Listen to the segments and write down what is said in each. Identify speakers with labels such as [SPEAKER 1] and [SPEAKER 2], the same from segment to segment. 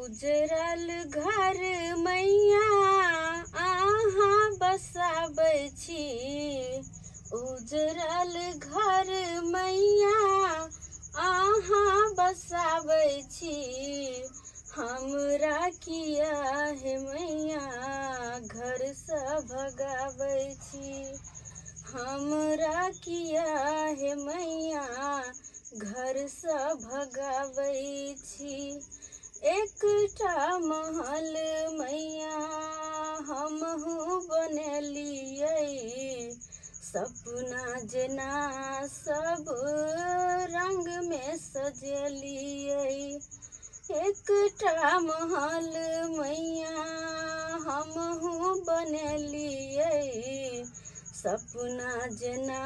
[SPEAKER 1] उजरल घर मैया अहाँ बसाबै छी, उजरल घर मैया अहाँ बसाबै छी, हमरा किया हे मैया घर से भगाबै छी, हमरा किया हे मैया घर से भगाबै छी। एकटा महल मैया हमहू बनेलियै, सपना जेना सब रंग में सजेलियै। एकटा महल मैया हमहू बनेलियै, सपना जेना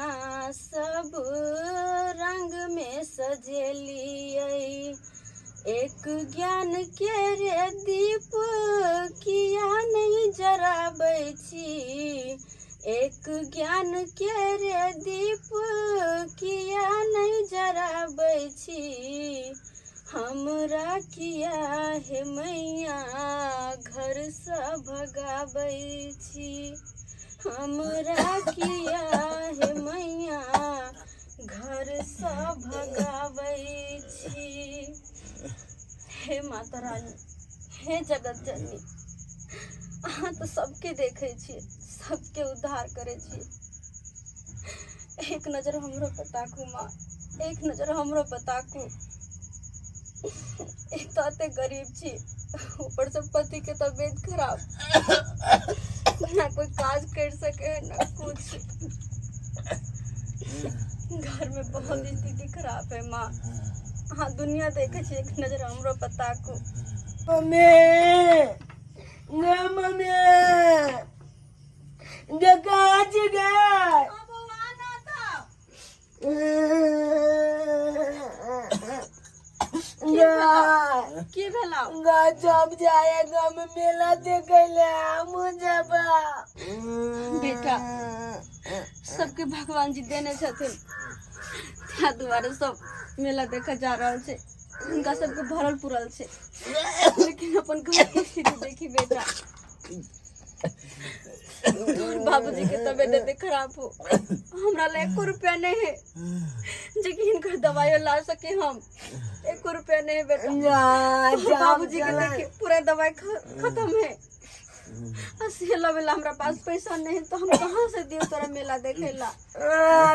[SPEAKER 1] सब रंग में सजेलियै। एक ज्ञान के रे दीप किया नहीं जराबै छी, एक ज्ञान के रे दीप किया नहीं जराबै छी, हमरा किया हे मैया घर से भगाबै छी, हमरा किया हे मैया घर से भगाबै छी। हे माता रानी, हे जगत जननी, अहाँ तो सबके देखे छिए, सबके उद्धार करे छिए। एक नजर हमरो पे ताकू माँ, एक नजर हमरो पे ताकू। एक तो अते गरीब छी, ऊपर से पति के तबीयत खराब, ना कोई काज कर सके ना कुछ। घर में बहुत स्थिति खराब है माँ, हाँ दुनिया देखे छे, एक नजर हमरो पता को।
[SPEAKER 2] मम्मी मम्मी काज गए
[SPEAKER 1] की भेला
[SPEAKER 2] जब जाएगा में मेला देखे ले मुझे
[SPEAKER 1] बेटा, सबके भगवान जी देने छथिन, त्या दुआरे सब मेला देखे जा रहल छे, उनका सबके भरल पुरल छे। लेकिन अपन घर की स्थिति देखी बेटा, और बाबूजी के तबीयत खराब हो, हमरा ला 1 रुपया नहीं है जे कि इनका दवाई ला सके हम। 1 रुपया नहीं है बेटा, बाबूजी के देखिए पूरा दवाई खत्म है। असेला वेला हमरा पास पैसा नहीं, तो हम कहाँ से दियो तोरा मेला देखे ला।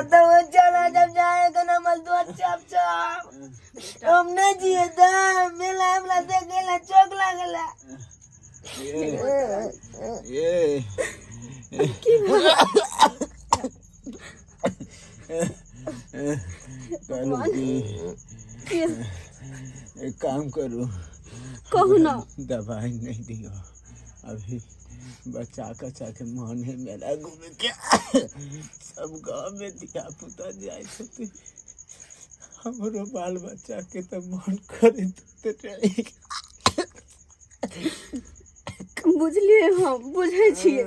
[SPEAKER 2] तो चला जब जाएगा ना मल दो चप हम नहीं जिए दा मेला हमला देखे ला चोक लागला।
[SPEAKER 3] ये एक काम करो,
[SPEAKER 1] कहू ना,
[SPEAKER 3] दवाई नहीं दियो, अभी बच्चा कच्चा के मन है मेला घूमे के, सब गाँव में दिया पुता जाए थे, हमारो बाल बच्चा के तो मन करे
[SPEAKER 1] बुझलिए हम बुझे छिए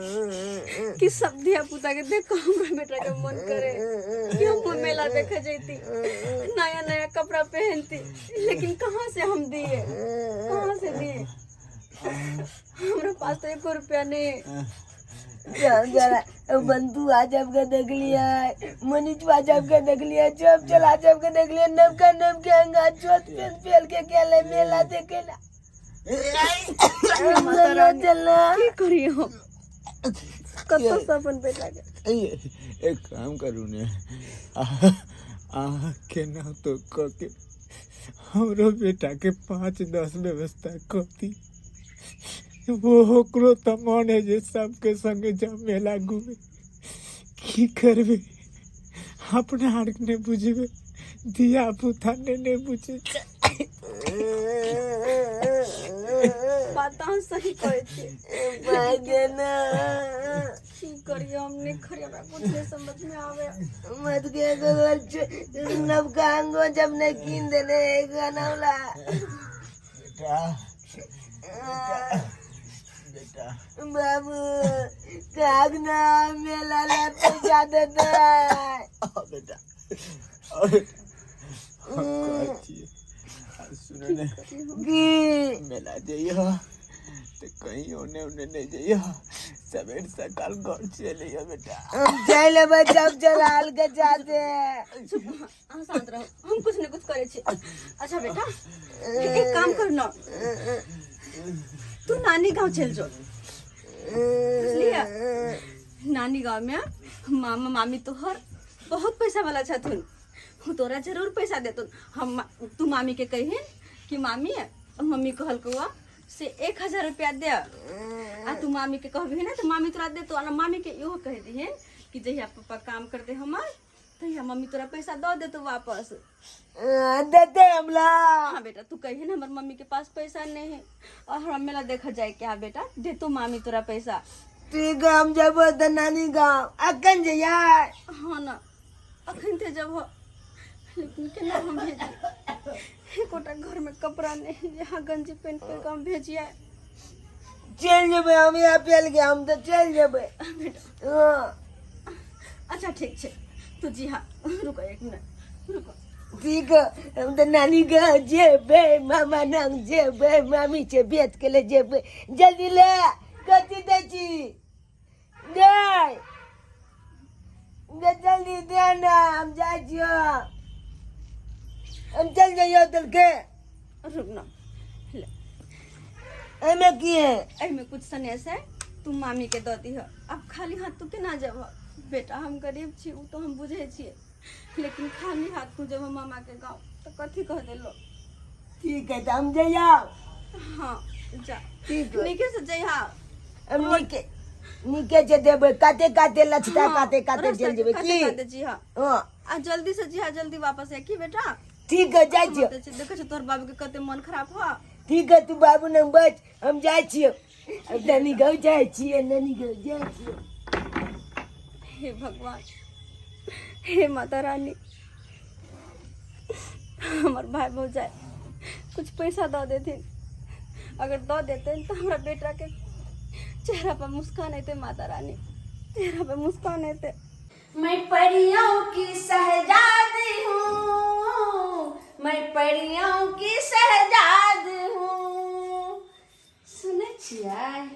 [SPEAKER 1] कि सब धिया पुता के देख हमरा बेटा के मन करे कि हम मेला देखे जैती, नया नया कपड़ा पहनती, लेकिन कहाँ से हम दिए, कहाँ से दिए, हमरा पास तो 1 रुपया नहीं।
[SPEAKER 2] बंधु आजब के देख लिया, मनीष आजब के देख लिया, जब चल आजब के देख लिया, नमका नमके अंगा चोट पेल के केले मेला देखे ला। चलना
[SPEAKER 1] की करिए हम, कतो से अपन बेटा के।
[SPEAKER 3] एक काम करू ने, के ना तो के हमरो बेटा के 5-10 व्यवस्था करती, वो ओकरो तो मन है जे सबके संगे जब मेला घूमे, की करबे अपना आर ने बुझबे, दिया पुता ने बुझे।
[SPEAKER 1] बात हम सही कहे छे, की करिए हम नहीं करिए, हमरा कुछ नहीं समझ में आवे।
[SPEAKER 2] मत के नवका अंगो जब ने कीन देने गानावला
[SPEAKER 3] बेटा
[SPEAKER 2] बाबू कागना मेला ला पैसा देता
[SPEAKER 3] बेटा सुनो ने
[SPEAKER 2] की
[SPEAKER 3] मेला जाइयो तो कहीं ओने ओने नहीं जाइयो सवेर सकाल घर चलियो बेटा
[SPEAKER 2] हम चले बच्चा चलाल के जाते
[SPEAKER 1] चुप शांत रहो, हम कुछ न कुछ करे छी। अच्छा बेटा एक काम कर ना, तू नानी गांव चल जो, बुझलिया? नानी गांव में मामा मामी तोहर बहुत पैसा वाला छथुन, तोरा जरूर पैसा देतुन। हम तू मामी के कहिन कि मामी मम्मी कहल को से 1000 रुपया दे, आ तू मामी के कहबी ना तो मामी तोरा दे। तो मामी के इहो कह दिहन कि जहिया पापा काम करते हमार तहिया मम्मी तोरा पैसा दो दे तो वापस
[SPEAKER 2] देते हमला।
[SPEAKER 1] हाँ बेटा तू कहिन हमार मम्मी के पास पैसा नहीं है और हम मेला देखा जाए क्या बेटा, दे तो मामी तोरा पैसा।
[SPEAKER 2] ठीक है हम जब तो नानी गाँव अकन जइया।
[SPEAKER 1] हाँ ना अखन थे जब हो, लेकिन केना हम भेजिए, एकोटा घर में कपड़ा नहीं, यहाँ गंजी पेंट पे हम भेजिए।
[SPEAKER 2] चल जेबे हम यहाँ पेल के हम तो चल जेबे
[SPEAKER 1] बेटा
[SPEAKER 2] हाँ।
[SPEAKER 1] अच्छा ठीक है तू जी हाँ रुको 1 मिनट रुको।
[SPEAKER 2] ठीक है हम तो नानी गाँव जेबे, मामा नंग जेबे, मामी से बेच के ले जेबे। जल्दी ले कथी दची दे जल्दी देना, हम जाइयो हम चल जाइयो तल के।
[SPEAKER 1] रुक ना,
[SPEAKER 2] एमे की है
[SPEAKER 1] एमे कुछ सनेस है, तू मामी के दो दी है। अब खाली हाथ तू केना जब बेटा, हम गरीब छी उ तो हम बुझे छिए, लेकिन खाली हाथ तू जब मामा के गाँव तो कथी कह देलो।
[SPEAKER 2] ठीक है तो हम जइया।
[SPEAKER 1] हाँ जा
[SPEAKER 2] ठीक है
[SPEAKER 1] नीके से जइहा,
[SPEAKER 2] हम नीके से देबे, काटे काटे लछता काटे काटे चल जेबे की।
[SPEAKER 1] जी हाँ
[SPEAKER 2] हाँ
[SPEAKER 1] आ जल्दी से जी हाँ, जल्दी वापस है की बेटा।
[SPEAKER 2] ठीक है जाय छियो।
[SPEAKER 1] देखो तोहर बाबू के कते मन खराब हो।
[SPEAKER 2] ठीक है तू बाबू न बच, हम जाय छियो। अब नानी गाँव जाय छियो, नानी गाँव जाय छियो।
[SPEAKER 1] हे भगवान, हे माता रानी, हमार भाई भौजाई कुछ पैसा दो देते, अगर दो देते तो हमारा बेटा के चेहरा पर मुस्कान आते। माता रानी चेहरा पर मुस्कान आते। मैं परियों की शहजादी हूँ, मैं परियों की शहजादी हूँ। सुने छियै?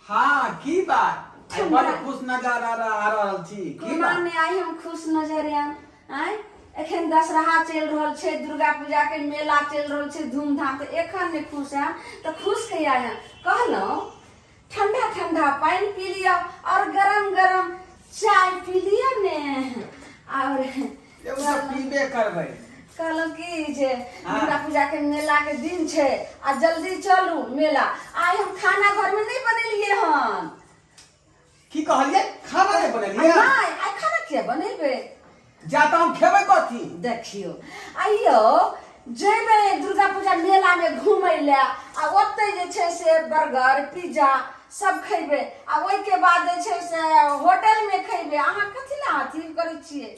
[SPEAKER 4] हाँ की बात आई बड़ खुश नजर आ रहल छी। की
[SPEAKER 1] कोना
[SPEAKER 4] बात
[SPEAKER 1] ने आई हम खुश नजर आय। एखन दशहरा चल रहल छै, दुर्गा पूजा के मेला चल रहल छै धूमधाम, तो एखन ने खुश है तो खुश कहिया है? कहलौं ठंडा ठंडा पानी पी लिया और गरम गरम चाय पी लिया ने, और
[SPEAKER 4] एगो सब पीबे करबै।
[SPEAKER 1] कहलौं कि जे दुर्गा पूजा के मेला के दिन छै आ जल्दी चलू मेला। आइ हम खाना घर में नहीं बनेलिए हन।
[SPEAKER 4] की कहलिए? खाना नहीं बनेलिए?
[SPEAKER 1] नहीं आइ खाना किया बनेबे?
[SPEAKER 4] जा त हम खेबै कथी?
[SPEAKER 1] देखियो आइयो जेबे दुर्गा पूजा मेला में घूमै ले, आ ओते जे छै से बर्गर पिज्जा सब खैबे, आ ओइ के बाद जे छै से होटल में खैबे। अहाँ कथि ला अथी करै छियै?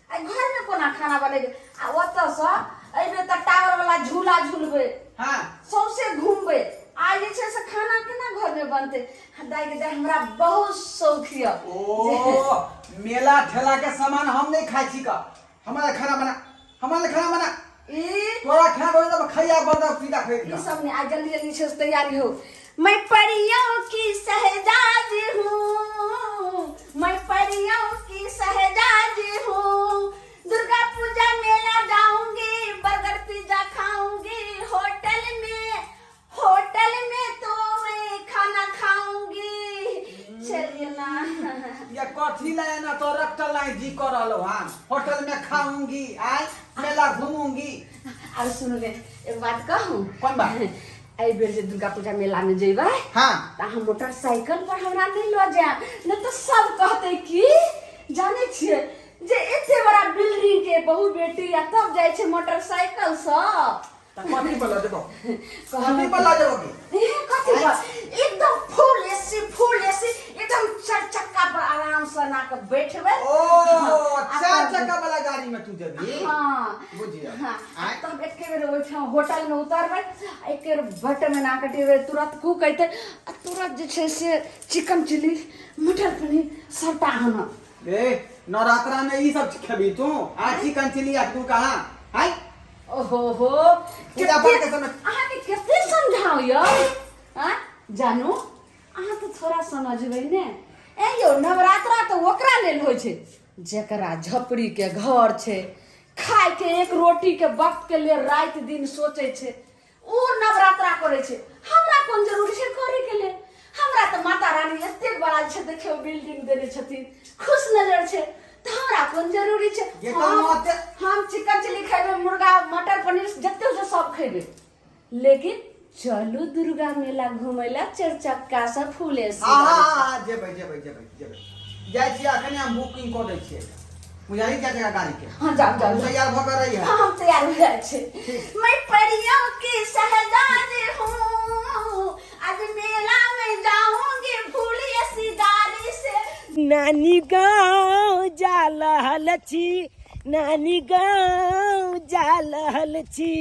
[SPEAKER 1] आ घर में कोना खाना बनेबे? आ ओतऽ सँ अइबे त टावर वाला झूला झूलबे,
[SPEAKER 4] हाँ
[SPEAKER 1] सौसे घूमबे। आ जे छै से खाना केना घर में बनते? दाई के दाई हमरा बहुत शौक हिय।
[SPEAKER 4] ओ मेला ठेला के सामान हम नहीं खाई छी का। हमारा खाना बना, हमारा खाना बना।
[SPEAKER 1] ई
[SPEAKER 4] तोरा खाना बना तो खैया बर्गर पिज्जा खरीद
[SPEAKER 1] ये
[SPEAKER 4] का।
[SPEAKER 1] सब ने आज जल्दी जल्दी से तैयारी हो। मैं परियों की शहजादी हूँ, मैं परियों की शहजादी हूँ। दुर्गा पूजा मेला जाऊंगी, बर्गर पिज्जा खाऊंगी, होटल में तो मैं खाना खाऊंगी। चलिए ना
[SPEAKER 4] ये कथी लाया ना तो रखल लाई जी कर रहलो हां। होटल में खाऊंगी, आई मेला घूमूंगी।
[SPEAKER 1] अब सुनो बे, एक बात कहूँ।
[SPEAKER 4] कौन बात?
[SPEAKER 1] एहि बेर जे दुर्गा पूजा मेला में जेबै
[SPEAKER 4] हाँ
[SPEAKER 1] त हम मोटरसाइकिल पर हमरा नहीं ल जाए, न तो सब कहते कि जाने छिए जे एते बड़ा बिल्डिंग के बहू बेटी या तब जाय छै मोटरसाइकिल से।
[SPEAKER 4] कथी बोला देखो, कथी बोला देखो की
[SPEAKER 1] कथी बस एकदम फुल एसी एकदम 4 चक्का पर आराम से ना के बैठबे।
[SPEAKER 4] ओ 4 चक्का वाला गाड़ी में तू जबी।
[SPEAKER 1] हाँ
[SPEAKER 4] बुझिया।
[SPEAKER 1] हाँ तब एक बेर ओइठाम होटल में उतरबै, एक बेर भट्ट में ना कटेबै, तुरंत कू कहते तुरंत जे छै से चिकन चिली मटर पनीर सबटा आना।
[SPEAKER 4] ए नवरात्रा में ई सब खेबी तू? आ चिकन चिली आ तू कहां? हाय
[SPEAKER 5] ओहो हो
[SPEAKER 4] पूजा पाठ के समय
[SPEAKER 5] अहाँ के कते समझाओ यो हां जानो अहाँ तो थोड़ा समझबै ने ए यो नवरात्रा तो ओकरा लेल होय छै जेकरा झपड़ी के घर छै खाय के एक रोटी के वक्त के लिए रात दिन सोचे छै ओ नवरात्रा करे छै हमरा कोन जरूरी छै करे के लिए हमरा तो माता रानी एते बड़ा छै देखियो बिल्डिंग देने छथिन खुश नजर छै तो हमरा कोन जरूरी छै
[SPEAKER 4] ये तो माते
[SPEAKER 5] हम चिकन चिली खेबे मुर्गा मटर पनीर जते हो सब खेबे लेकिन चलू दुर्गा मेला घुमै ला चरचक्का से फूले से
[SPEAKER 4] हां जेबै जाय छी अखने हम बुकिंग कर दै छियै बुझाई क्या जगह गाड़ी के
[SPEAKER 5] हां जाओ
[SPEAKER 4] तैयार भ कर रही है
[SPEAKER 5] हम तैयार हो जाए छे मैं परियों की शहजादी हूं आज मेला में जाऊंगी फूली सी गाड़ी से
[SPEAKER 2] नानी गाँव जा रहल छी नानी गाँव जा रहल छी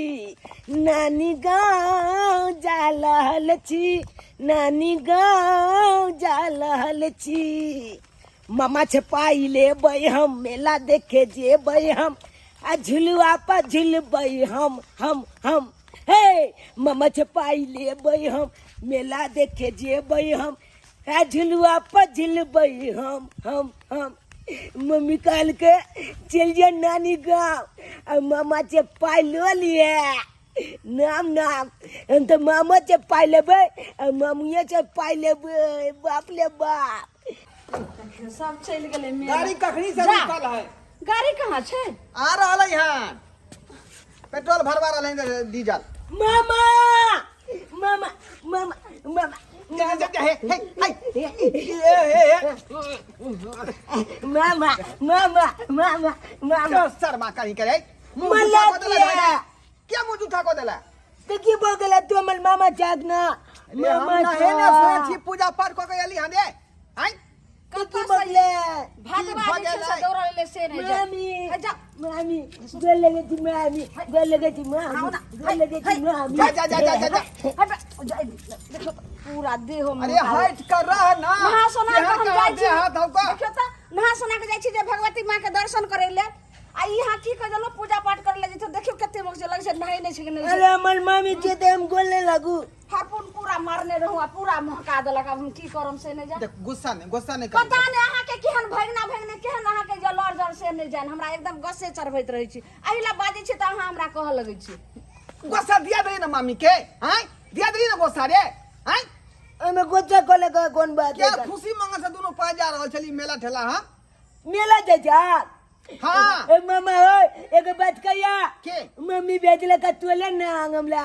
[SPEAKER 2] नानी गाँव जा रहल छी नानी गाँव जा रहल छी मामा छे पाई लेबै हम मेला देखे जेबै हम आ झुलुआ पर झुलबै हम हे मामा छे पाई लेबै हम मेला देखे जेबै हम आ झुलुआ पर झुलबै हम मम्मी कहल के चल जा नानी गाँव आ मामा से पाई लो लिए नाम हम तो मामा से पाई लेबै आ मम्मी से पाई लेबै बाप ले बाप
[SPEAKER 5] सब चल गेले मेला
[SPEAKER 4] गाड़ी कखनी से निकल है
[SPEAKER 5] गाड़ी कहाँ छे
[SPEAKER 4] आ रहल है यहाँ पेट्रोल भरवा रहल है डीजल
[SPEAKER 2] मामा मामा मामा मामा मामा मामा मामा मामा
[SPEAKER 4] शर्मा कहीं करे
[SPEAKER 2] मला
[SPEAKER 4] क्या मुंह उठा को देला
[SPEAKER 2] तो की बोल गेला तू हमर मामा जागना मामा
[SPEAKER 4] है ना सोची पूजा पाठ को के एली हने हैं
[SPEAKER 2] तो की बोले
[SPEAKER 5] भगवान से दौड़ले से नहीं
[SPEAKER 2] मामी
[SPEAKER 5] जा
[SPEAKER 2] मामी गोल लगे थी मामी गोल लगे थी मामी गोल लगे थी मामी
[SPEAKER 4] जा
[SPEAKER 5] देखो पूरा देह में
[SPEAKER 4] अरे हट कर रहा ना
[SPEAKER 5] नहा सोना के हम जाय छी
[SPEAKER 4] हाथ हमको
[SPEAKER 5] देखियो त नहा सोना के जाय छी जे भगवती मां के दर्शन करे ले आ यहाँ की कर जलो पूजा पाठ करे ले जे देखियो कते मोक से लगे छै नहाय नहीं छै कि नहीं
[SPEAKER 2] अरे हमर मामी जे ते हम गोल नहीं लागू
[SPEAKER 5] हापुन पूरा मारने रहू आ पूरा महका देलक अब हम की करम से नहीं जा
[SPEAKER 4] देख गुस्सा नहीं
[SPEAKER 5] पता नहीं अहाँ के केहन भगना भगने केहन अहाँ के जलर जर से नहीं जान हमरा एकदम गस्से चढ़बैत रही छी अहिला बाजी छी त अहाँ हमरा कह लगै छी
[SPEAKER 4] गुस्सा दिया दे ना मामी के हैं दिया दे ना गुस्सा रे हैं
[SPEAKER 2] हमें गोचा को लगा कौन बात
[SPEAKER 4] क्या
[SPEAKER 2] है
[SPEAKER 4] खुशी मंगल से दोनों पाए जा रहल छली मेला ठेला हां
[SPEAKER 2] मेला जा जा
[SPEAKER 4] हां
[SPEAKER 2] ए मामा ओए एक बात कहिया
[SPEAKER 4] के
[SPEAKER 2] मम्मी भेजले का तोले ना हमला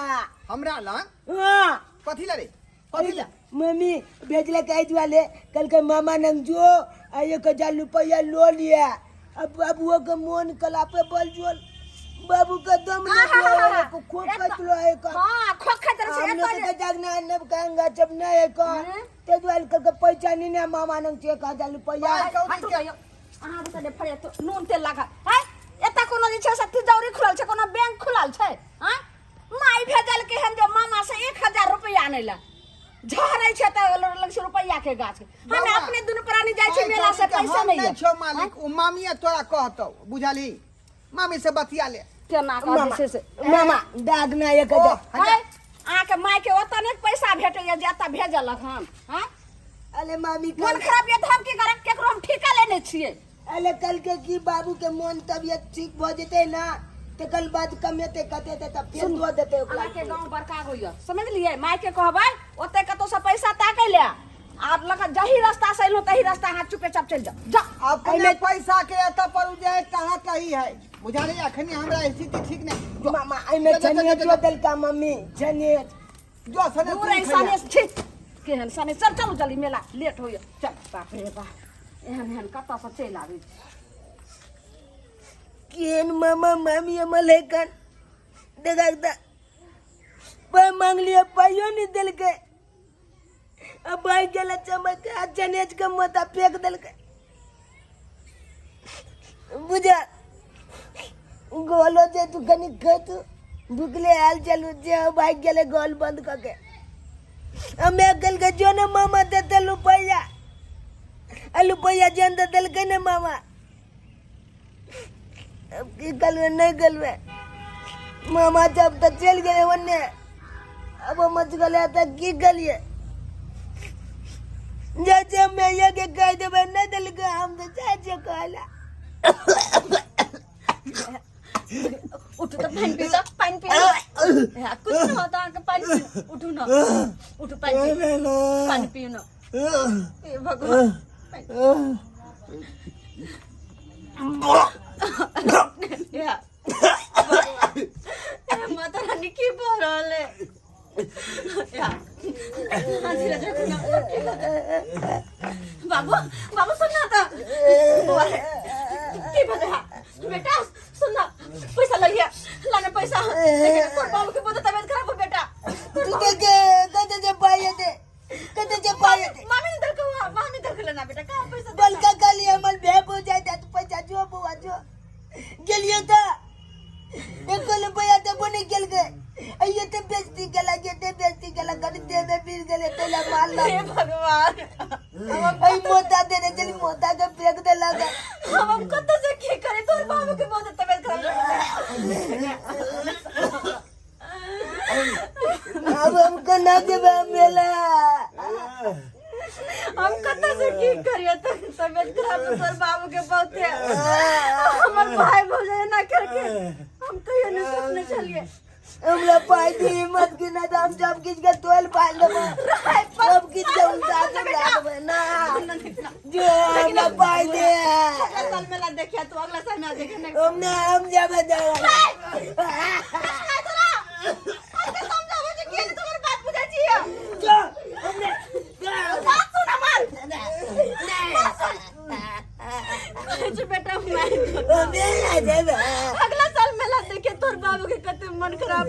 [SPEAKER 4] हमरा ला
[SPEAKER 2] हां
[SPEAKER 4] कथी ला रे कथी ला
[SPEAKER 2] मम्मी भेजले कह दुआले कल के मामा नंग जो आ 1000 रुपया लो लिया अब बाबुओ के मन कला पे बल जोल बाबू का दम ना को खो कतलो है का
[SPEAKER 5] हां खोखत रह
[SPEAKER 2] हम लोग के जागना नब कहंगा जब न है का ते दुआल के पहचानी ने मामा नंग 1000 रुपया
[SPEAKER 5] अहाँ बता दे फड़े तो नून तेल लगा है एता कोनो जे छै सत्ती जौरी खुलल छै कोनो बैंक खुलल छै हां माई भेजल के हम जो मामा से 1000 रुपया आनैला झहरै छै त लग रुपया के गाछ हम अपने दुनु प्राणी जाय छै मेला से पैसा नहीं है
[SPEAKER 4] छो मालिक ओ मामीए तोरा कहतौ बुझाली मामी से बतिया ले
[SPEAKER 5] केना कह दे से
[SPEAKER 2] मामा दागना 1000
[SPEAKER 5] आ के माई के ओतने पैसा भेटैया जे एता भेजलक हम हां
[SPEAKER 2] अरे मामी
[SPEAKER 5] मन खराब ये हम की करब केकरो हम ठिका लेने छियै
[SPEAKER 2] अरे कल के की बाबू के मन तबियत ठीक भ जेते ना तो कल बाद कमेते कते तब फिर दो देते ओकरा
[SPEAKER 5] के गांव बड़का होइया समझ लिए माई के कहबै ओते कतो से पैसा ताकै ले आप लगा जही रास्ता से लो तही रास्ता हाथ चुपे चाप चल जा
[SPEAKER 4] अपने पैसा के एत पर जाए कहां कही है बुझाली अखनी हमरा स्थिति ठीक नहीं
[SPEAKER 2] मामा आई में छनिए जो दल का मम्मी छनिए
[SPEAKER 4] जो सने
[SPEAKER 5] पूरा इंसाने ठीक केहन सने चल चल जल्दी मेला लेट होइया चल बाप रे बाप एहन कत्ता से चल आबी
[SPEAKER 2] केन मामा मामी मलेकन देखा पे मांग लिया पाइयो नहीं दिल के अब भाई गेला चमक जनेज के मता फेंक दिल के बुझा गोलो जे तू कनी खत भूखले हाल चलू जे भाई गेले गोल बंद करके हमें कल के जो ने मामा देते रुपया जन दे दिल के ने मामा अब की कल में नहीं कल में मामा जब तक चल गए वन्ने अब मच गले तक की गलिए जैसे मैं ये के कह दे न दिल का हम तो चाचे कहला
[SPEAKER 1] उठो तो पानी पियो तो पानी पियो कुछ नहीं होता आके पानी पियो उठो ना उठो पानी पियो ना ए भगवान या माता रानी की बोल रहा है या धीरे धीरे बाबू बाबू सुनना था की बोल रहा बेटा सुनना पैसा लगिया लाने पैसा लेकिन बाबू की बहुत तबीयत खराब हो बेटा
[SPEAKER 2] तू के जे पाए दे
[SPEAKER 1] मामी ने दर को लेना बेटा कहां पैसा
[SPEAKER 2] बल का गली हमल भेप हो जाए तो पैसा जो बुआ जो गेलियो था एक को रुपया तो बने गेल गए ये तो बेइज्जती गला ये तो बेइज्जती गला गड्ढे में गिर गए तेला मार ला
[SPEAKER 1] हे भगवान
[SPEAKER 2] आई मोता देने चली मोता के फेंक दे लगा
[SPEAKER 1] हम कत से की करे तोर बाबू की बहुत तबीयत खराब
[SPEAKER 2] अब हमको ना देबे मेला
[SPEAKER 1] हम कत से की करिए तो तबीयत खराब है तोर बाबू के बहुत है हमर भाई भौजाई ना करके हम कहियो न सोचने चलिए
[SPEAKER 2] हमला पाई दी हिम्मत की ना हम जब किस के तोल पाल दे सब किस के उल्टा के लाग ना जो हमला पाई दे
[SPEAKER 1] अगला साल मेला देखिए तो अगला साल में देखे नहीं
[SPEAKER 2] हम जाबे दे
[SPEAKER 1] समझाओ जे के तुम्हारी बात बुझा छिए
[SPEAKER 2] जो हमने
[SPEAKER 1] बात सुना मार जो बेटा मैं
[SPEAKER 2] मेला देबे
[SPEAKER 1] अगला साल मेला देखे तोर बाबू के कते मन खराब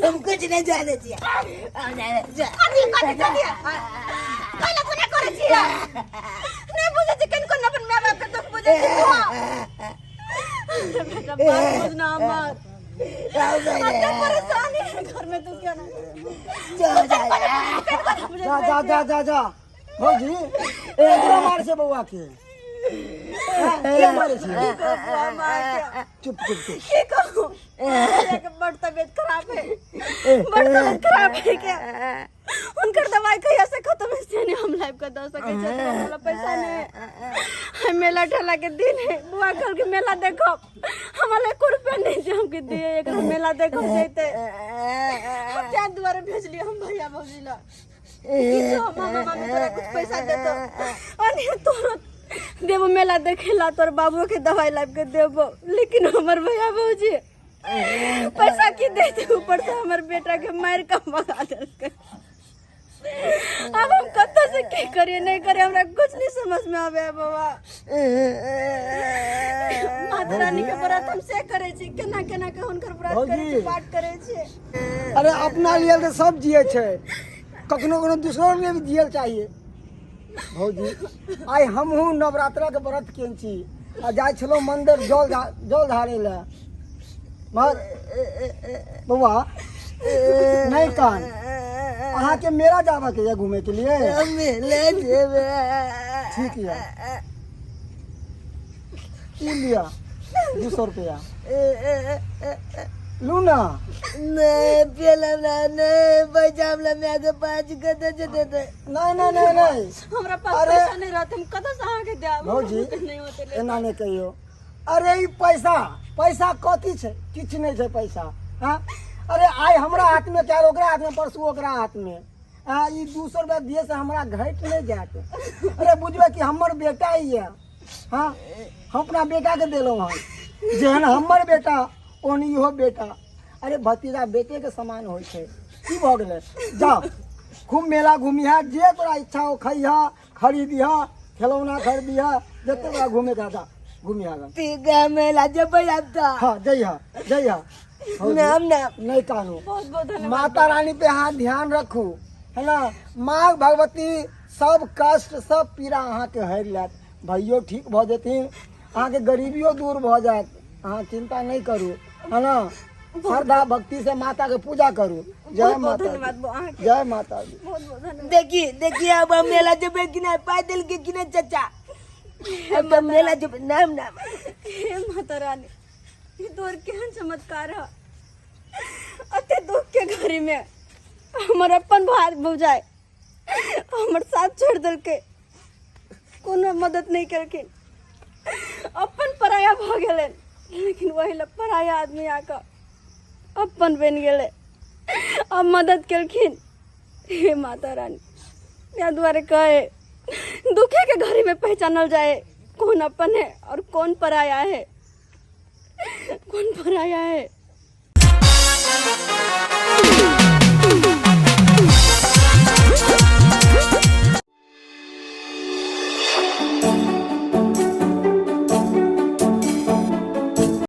[SPEAKER 1] हम
[SPEAKER 2] कुछ नहीं जाने दिया
[SPEAKER 1] अभी कते दिया पहले कोने करे छिए नहीं बुझे जे कन कोन अपन मां बाप के दुख बुझे छी बेटा बात बुझना मत अरे परेशानी है घर में तू क्या ना
[SPEAKER 6] जा भौजी एकरा मार से बउआ के क्या मारे छे चुप
[SPEAKER 1] के कहूं एक बड़ तबीयत खराब है क्या उनकर दवाई कहिया से खत्म है नहीं हम लाइव का दे सके छै हमरा पैसा नहीं मेला ठेला के दिन है बुआ कल के मेला देखो हमरा 1 रुपया नहीं जे हमके दिए एक मेला देखो जैते क्या द्वारा भेज लिया हम भैया भौजीला किछो मामा मामी तोरा कुछ पैसा दे तो अने तोरा देबो मेला देखेला तोर बाबू के दवाई लाइव के देबो लेकिन हमर भैया भौजी पैसा की देते ऊपर से हमर बेटा के मार का भगा देलके अब हम कत से के करिए नहीं करे हमरा कुछ नहीं समझ में आवे बाबा माता रानी के व्रत हम से करे छी केना केना के हुनकर व्रत करे छी पाठ करे छी
[SPEAKER 6] अरे अपना लिए तो सब जिए छे कखनो दूसरों लिए भी जियल चाहिए भौजी आई हमहू नवरात्रा के व्रत केन छी आ जाय छलो मंदिर जल ढारे ले बउआ नहीं कान अहाँ के मेरा जावा के या घूमे के लिए
[SPEAKER 2] मेले देबे
[SPEAKER 6] ठीक है की लिया 200 रुपया लू ना
[SPEAKER 2] नहीं पेला नहीं बजावला मैं के 5 कते दे दे
[SPEAKER 6] नहीं
[SPEAKER 1] हमरा पास पैसा नहीं रहत हम कत से आके देब
[SPEAKER 6] भौजी
[SPEAKER 1] नहीं होते ले
[SPEAKER 6] एना नहीं कहियो अरे ई पैसा कथी छे किछ नहीं छे पैसा हां अरे आई हमरा हाथ में क्या ओकरा हाथ में परसू ओकरा हाथ में हां ई 200 रुपया दिए से हमरा घट नहीं जात अरे बुझबे कि हमर बेटा ही है हां हम अपना बेटा के देलो हन जेहन हमर बेटा ओनी इहो बेटा अरे भतीजा बेटे के समान होय छे की भ गेले जा खूब मेला घूमिहा जे तोरा इच्छा हो खइहा खरीदिहा खिलौना खरीदिहा जते तोरा घूमे का जा घूमिहा
[SPEAKER 2] पीगा मेला जब आता
[SPEAKER 6] हाँ जइहा
[SPEAKER 2] नाम
[SPEAKER 6] नहीं कानू
[SPEAKER 1] बहुत बहुत धन्यवाद
[SPEAKER 6] माता रानी पे हाथ ध्यान रखू है ना माँ भगवती सब कष्ट सब पीड़ा अहाँ के हर लेत भैयो ठीक भ जेथिन अहाँ के गरीबियो दूर भ जात अहाँ चिंता नहीं करू है ना श्रद्धा भक्ति से माता के पूजा करू जय माता दी। जय माता दी।
[SPEAKER 2] देखिए अब हम मेला जब कि नहीं पैदल के कि नहीं चाचा अब मेला जब नाम
[SPEAKER 1] हे माता रानी ये तोर केहन चमत्कार है। अते दुख के घड़ी में हमर अपन भाई बुझाए हमर साथ छोड़ दिल के कोनो मदद नहीं करकिन, अपन पराया भ गेले, लेकिन वही ला पराया आदमी आकर अपन बन गेले, अब मदद केलखिन। हे माता रानी, या द्वारे कहे दुखे के घड़ी में पहचानल जाए कौन अपन है और कौन पराया है, कौन पराया है।